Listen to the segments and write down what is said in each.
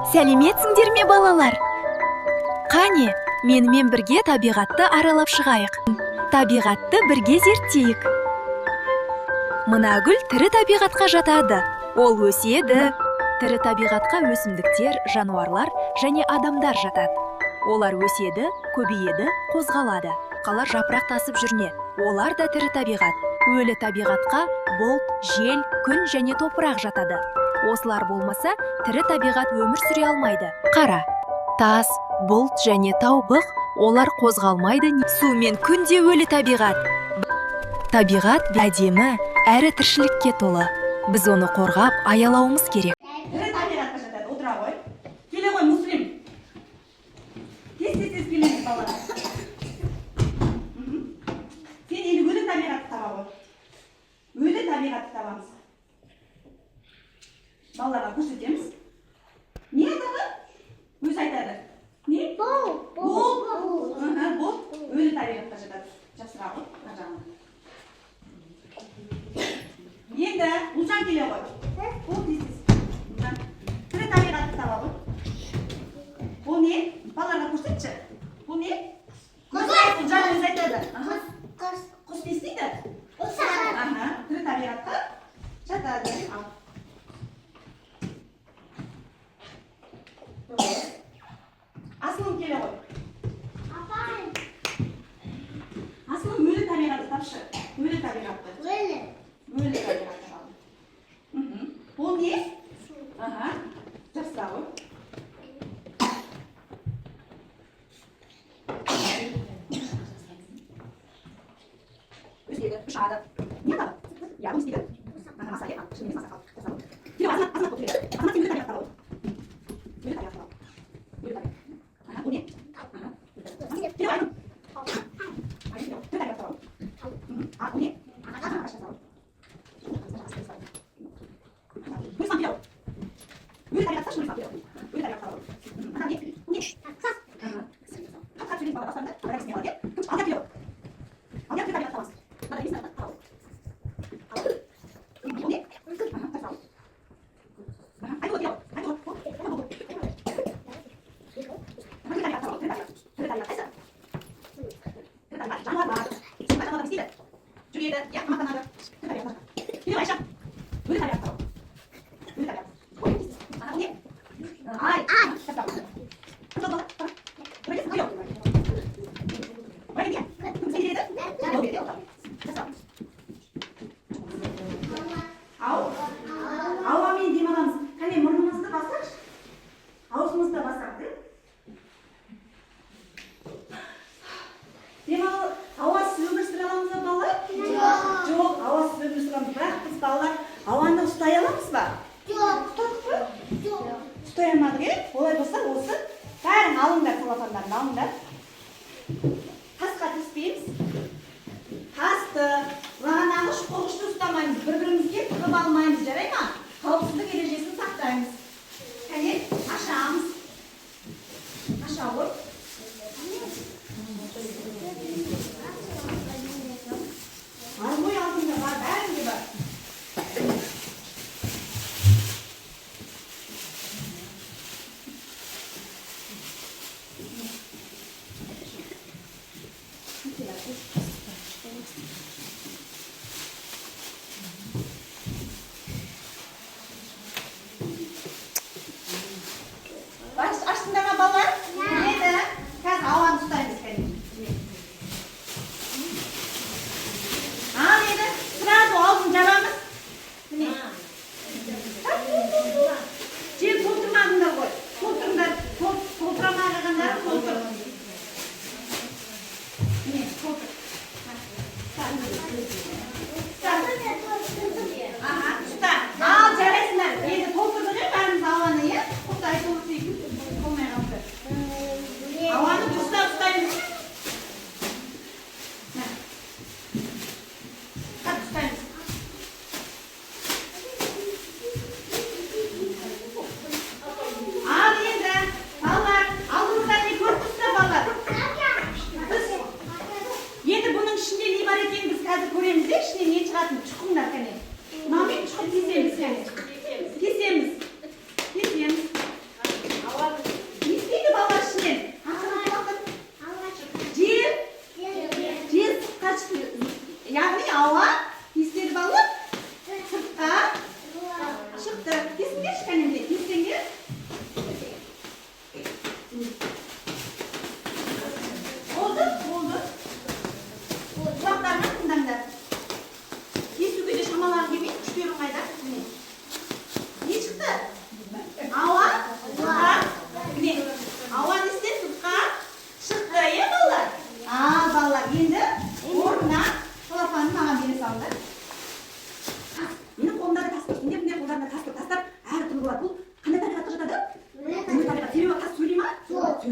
Сәлеметсіңдер ме балалар? Қане, менімен бірге табиғатты аралап шығайық. Табиғатты бірге зерттейік. Мына гүл тірі табиғатқа жатады. Ол өседі. Тірі табиғатқа өсімдіктер, жануарлар және адамдар жатады. Олар өседі, көбейеді, қозғалады. Қалар жапырақ тасып жүрне. Олар да тірі табиғат. Өлі табиғатқа бұлт, жел, күн және топырақ жатады. Осылар болмаса, тірі табиғат өмір сүре алмайды. Қара, тас, бұлт және тау бұқ, олар қозғалмайды. Су мен күн де өлі табиғат. Табиғат әдемі, әрі тіршілікке толы. Біз оны қорғап, аялауымыз керек. Тірі табиғатқа жатады, отыра ғой. Келе ғой, Муслим. Тез келеміз балалар. Сен енді өлі табиғатты таба ғой. Өлі табиғатты табамыз. Балаларға көрсетеміз. Не айтады? Өзі айтады. Не? Бұл. Өлі табиғатқа жатады. Жасыра ғой, жағына. Енді ұлжан келе ғой. Бұл тез. Тірі табиғатты таба ғой. Бұл не? Балаларға көрсетші. Бұл не? Ұлжан өзі айтады. Құс не істейді? Тірі табиғатқа жатады. Асылым келе ғой. Асылым өлі табиғатты тапшы. Өлі табиғатты. Өлі табиғатты табы. Бұл не? Жасыра ғой. Өздегі үш ады. Не ады? Я бұл істейді. Маса е? Шын емес маса қал. Жасыра ғой. Келе ғой, асына қол келе. Асына сен өлі табиғатты табы. Өлі табиғатты табы. Өлі табиғатты. Бұл не? Келе ғой, айным. Айным, өлі табиғатты табы. Бұл не? Бұрыстан келе ғой. Өлі табиғатты шын бұрыстан келе ғой. Өлі табиғатты табы. Ана не? Бұл не? Сас. Қатқат сөйлейін бала бастарында. Ағай кісіне қалады. Алға келе ғой. Алға өлі табиғатты табамыз. Бада емес табиғатты табы. Бұл не? Ауамен демаламыз. Кәне мұрнымызды басақ, аузымызды басақ. Демалы, ауасыз өмір сүре аламыз ба балалар? Жоқ, ауасыз өмір сүре аламыз. Бірақ біз балалар ауаны ұстай аламыз ба? Ұстадық па? Ұстай алмадық, олай болса осы бәрін алыңдар, салафандарын алыңдар. Тасқа түспейміз. Тасты, лағанағы шұқығышты ұстамаймыз. Бір-бірімізге тығып алмаймыз, жарай ма? Қауіпсіздік ережесін сақтаймыз. Кәне, ашамыз. Аша ғой. Бар ғой алдыңда, бар, бәрінде бар. Açsınlar mı ballar? Neydi? Kaz havan tutayımız kendimiz. Neydi? Sırası olsun caramız. Ne? Çiğ kolturmadınlar koy. Kolturumlar, kolturamaya kalkanlar koltur. Ne? Koltur. Tutar. Al çaresler. Neydi? Kolturdu değil mi? Verimiz havanı ye. Koltuğu koltuğu koymaya kalktı.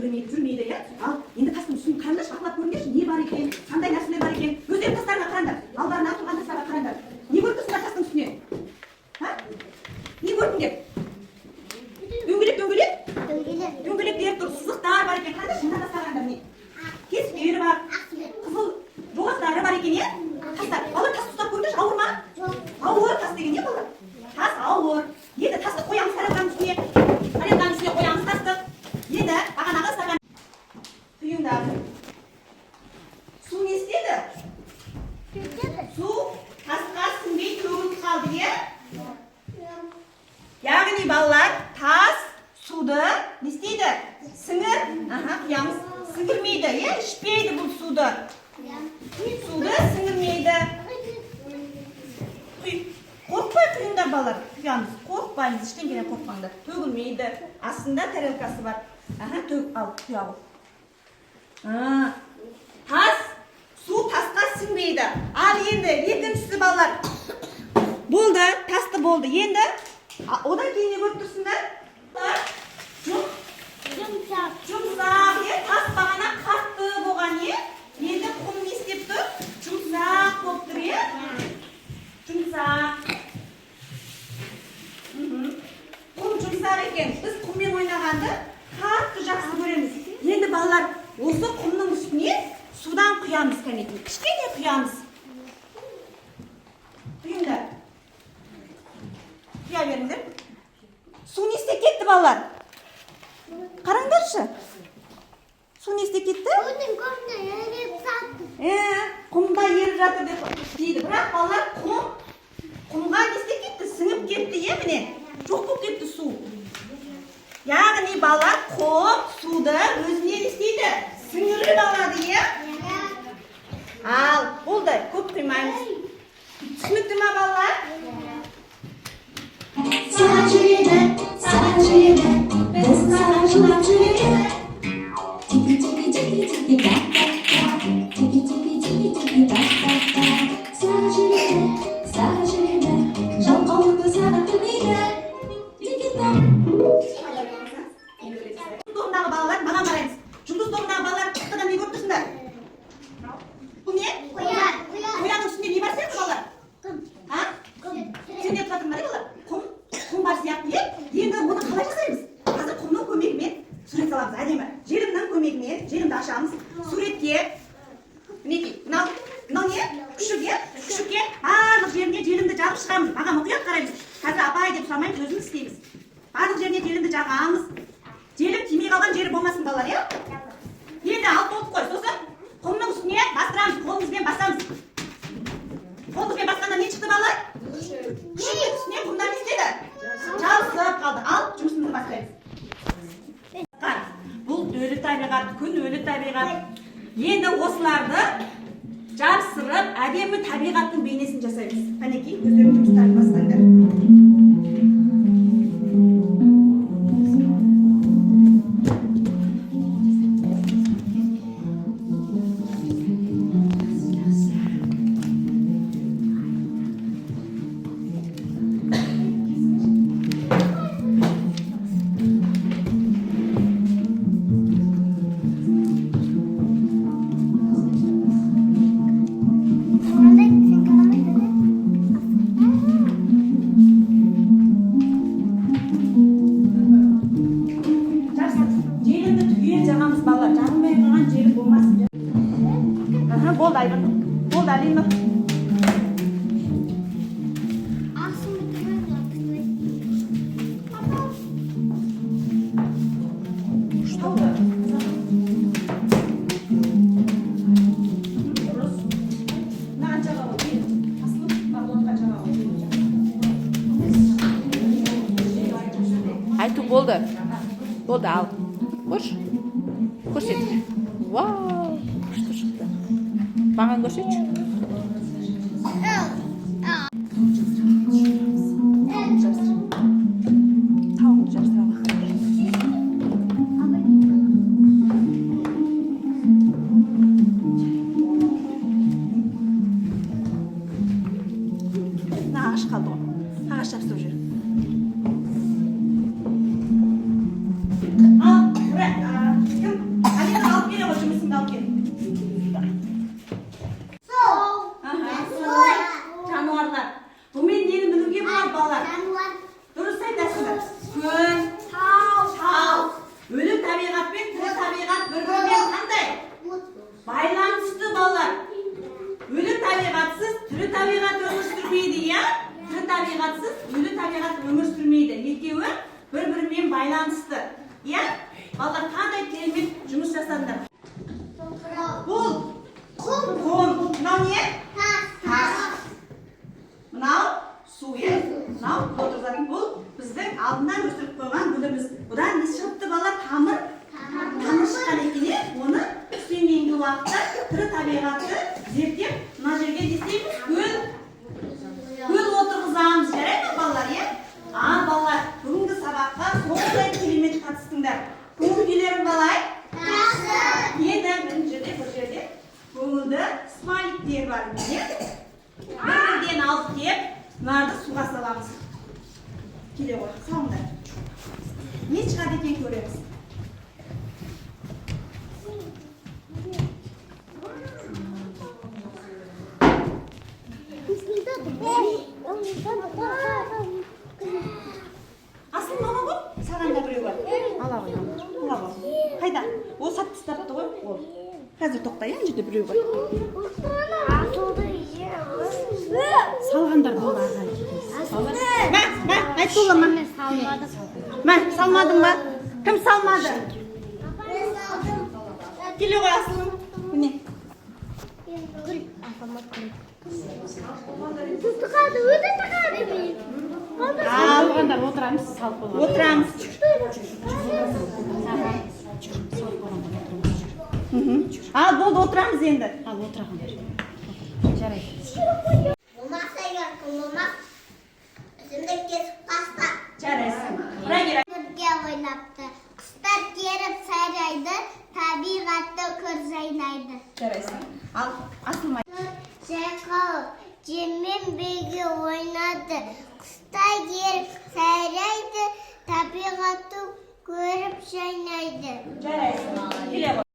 жүрмейді, иә? Ал енді тастың үстін қараңдаршы, бақылап көріңдерші, не бар екен, қандай нәрселер бар екен. Өздерің тастарға қараңдар, алдарына тұрған тастарға қараңдар. Не көріп тұрсыңдар тастың үстіне? Не көрдіңдер? Дөңгелектер тұр, сызықтар бар екен. Қараңдаршы, мына тастарға қараңдар, не? Кеспері бар, қызыл жолақтары бар екен, иә? Тастар, балалар тасты ұстап көріңдерші, ауыр ма? Ауыр тас деген не балалар? Тас ауыр. Енді тасты қоямыз тарелканың үстіне. Тарелканың үстіне қоямыз тасты. Енді бағанағы стакан құйыңдар. Су не істеді? Су тасқа сіңбей төгіліп қалды, иә? Яғни балалар, тас суды не істейді? Сіңір, құямыз. Сіңірмейді, иә? Ішпейді бұл суды. Суды сіңірмейді. Қорқпай құйыңдар балалар, құямыз. Қорқпаймыз, ештеңеден қорқпаңдар. Төгілмейді. Астында тарелкасы бар. Төгіп ал, құя ал. Тас, су тасқа сіңбейді. Ал енді екіншісі балалар. Болды, тасты болды. Енді одан кейін не көріп тұрсыңдар? Жұмсақ, тас бағана қатты болған, енді құм не істеп тұр? Жұмсақ болып тұр, жұмсақ. Құм жұмсақ екен. Біз құммен ойнағанды қатты жақсы көреміз. Енді балалар, осы құмның үстіне судан құямыз, кәнекей. Кішкене құямыз. Құйыңдар. Құя беріңдер. Су не істеп кетті, балалар? Қараңдаршы. Су не істеп кетті? Құмда еріп жатыр деп дейді. Бірақ балалар, құмға не істеп кетті? Сіңіп кетті, міне. Жоқ болып кетті су. Яғни балалар, құм суды өзіне не істейді? Сіңіріп алады, Ал, болды, көп құймаймыз. Түсінікті ма, балалар? Біз сағажылап жүреді. Тобындағы балалар, маған қараймыз. Жұлдыз тобындағы балалар қыстыдан не көріп тұрсыңдар? Бұл не? Қоянның үстінде не бар сияқты балалар? Сендер тұратыңдар, балалар? Құм бар сияқты, енді оны қалай жасаймыз? Қазір құмның көмегімен сурет саламыз, әдемі. Желімнің көмегімен желімді ашамыз. Суретке мінекей, мынау не? Күшікке барлық жеріне желімді жағып шығамыз. Маған мұқият қараймыз. Қазір апай деп сұрамаймыз, өзіміз істейміз. Барлық жеріне желімді жағамыз. Желім тимей қалған жері болмасын, балалар, Енді алып болдық қой. Сосын құмның үстіне бастырамыз, қолымызбен басамыз. Қолымызбен басқанда не шықты, балалар? Күшіктің үстіне құмдар не істеді? Жабысып қалды. Ал, жұмысымызды бастаймыз. Бұл өлі табиғат, күн өлі табиғат. Енді осыларды жабыстырып, әдемі табиғаттың бейнесін жасаймыз. Қанекей, өздерің жұмыстарын бастаңдар. Болды, Айбын. Болды, Алина. Что это? Айту болды. Болды, ал. Қош. Көрсет. Вау, күшті шықты. Маған көрсетші. Тауыңды жабыстыра бақ. Ағаш қалды ғой. Ағаш жабыстырып жүр. Кім байланысты. Иә? Балалар қандай керемет жұмыс жасадыңдар? Бұл құм. Мынау не? Тас. Мынау су, иә? Мынау отырғызатын бұл біздің алдынан өсіріп қойған гүліміз. Бұдан не шығыпты балалар? Тамыр шыққан екен, иә? Оны кейінгі уақытта тірі табиғатты зерттеп, мына жерге десейміз гүл отырғызамыз. Жарайды ма балалар, иә? Балалар, бүгінгі сабаққа сондай керемет қатыстыңдар. Көңіл-күйлерің қалай? Жақсы. Енді бір жерде көңілді смайликтер бар, иә? Бірден алып кеп, мынарды суға саламыз. Келе ғой, салыңдар. Не шығады екен көреміз. Асыл мама ғой? Саған да біреу бар. Ала ғой. Қайда? Ол сап тастапты ғой. Ол. Қазір тоқта, ана жерде біреу бар. Салғандар болды аға. Айт болама. Салмадың ба? Кім салмады? Келе ғой асылым. Міне. Салғандар отырамыз, салып болған. Отырамыз. Болды отырамыз енді. Отырағандар. Жарайды. Болмаса егер болмас, үзімдік кесіп таста. Жарайсың. Бірге ойнапты. Құстар керіп сайрайды, табиғатты көрзайнайды. Жарайсың. Ал, асылмай. Жайқалып, жеммен бірге ойнады. Құстар керіп сайрайды, табиғатты көріп жайнайды. Жарайсың. Келе ғой.